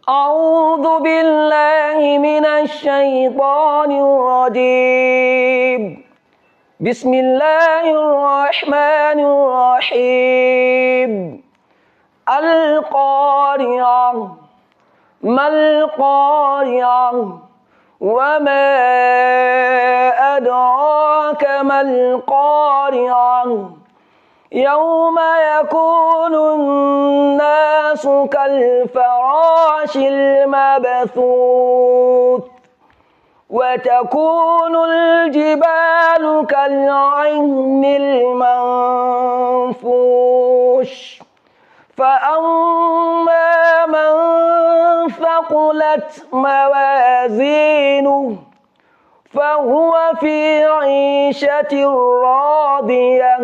أعوذ بالله من الشيطان الرجيم بسم الله الرحمن الرحيم القارعة ما القارعة وما أدراك ما القارعة يوم يكون الناس كالفراش المبثوث وتكون الجبال كالعهن المنفوش فأما من ثقلت موازينه فهو في عيشة راضية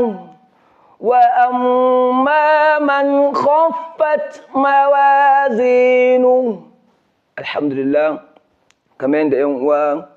وأما من خفت موازينه. الحمد لله. Kamar yadda ‘yan uwa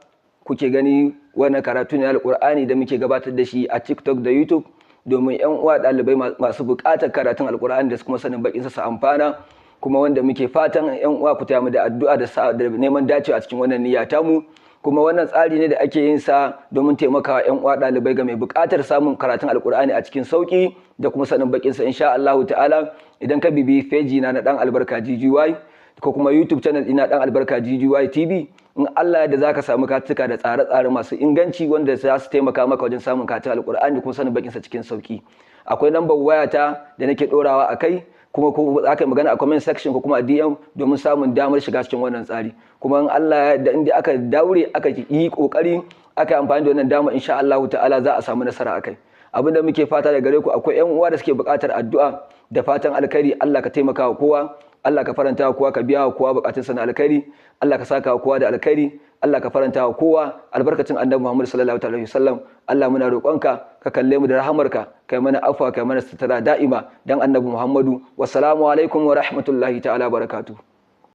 kuke gani wannan karatu ne Alƙur'ani da muke gabatar da shi a TikTok da YouTube domin ‘yan uwa ɗalibai masu buƙatar karatun Alƙur'ani da kuma sanin baƙinsa su amfana, kuma wanda muke fatan ‘yan uwa ku taya mu da addu'a da neman dacewa a cikin wannan niyya tamu. Kuma wannan tsari ne da ake yin sa domin taimakawa ‘yan uwa ɗalibai ga mai buƙatar samun karatun Alƙur'ani a cikin sauƙi da kuma sanin baƙinsa insha Allah ta'ala. Idan ka bibi feji na ɗan albarka GGY ko kuma YouTube channel ɗina ɗan albarka GGY TV, in Allah yadda za ka samu katuka da tsare-tsare masu inganci wanda za su taimaka maka wajen samun karatun Alƙur'ani kuma sanin baƙinsa cikin sauƙi. Akwai lambar wayata da nake ɗorawa a kai, kuma za ka yi magana a comment section ko kuma a DM domin samun damar shiga cikin wannan tsari. Kuma in Allah da inda aka daure aka yi kokari aka yi amfani da wannan dama insha Allah ta'ala za a samu nasara akai. Abin da muke fata da gare ku, akwai ƴan uwa da suke buƙatar addu'a da fatan alkhairi. Allah ka taimaka wa kowa, Allah ka faranta wa kowa, ka biya wa kowa buƙatunsa na alkhairi, Allah ka saka wa kowa da alkhairi, Allah ka faranta wa kowa albarkacin Annabi Muhammad sallallahu alaihi wasallam. Allah muna roƙonka ka kalle mu da rahamarka, kai mana afwa, kai mana sutura da'ima dan Annabi Muhammadu. Wassalamu alaikum wa rahmatullahi ta'ala barakatuh.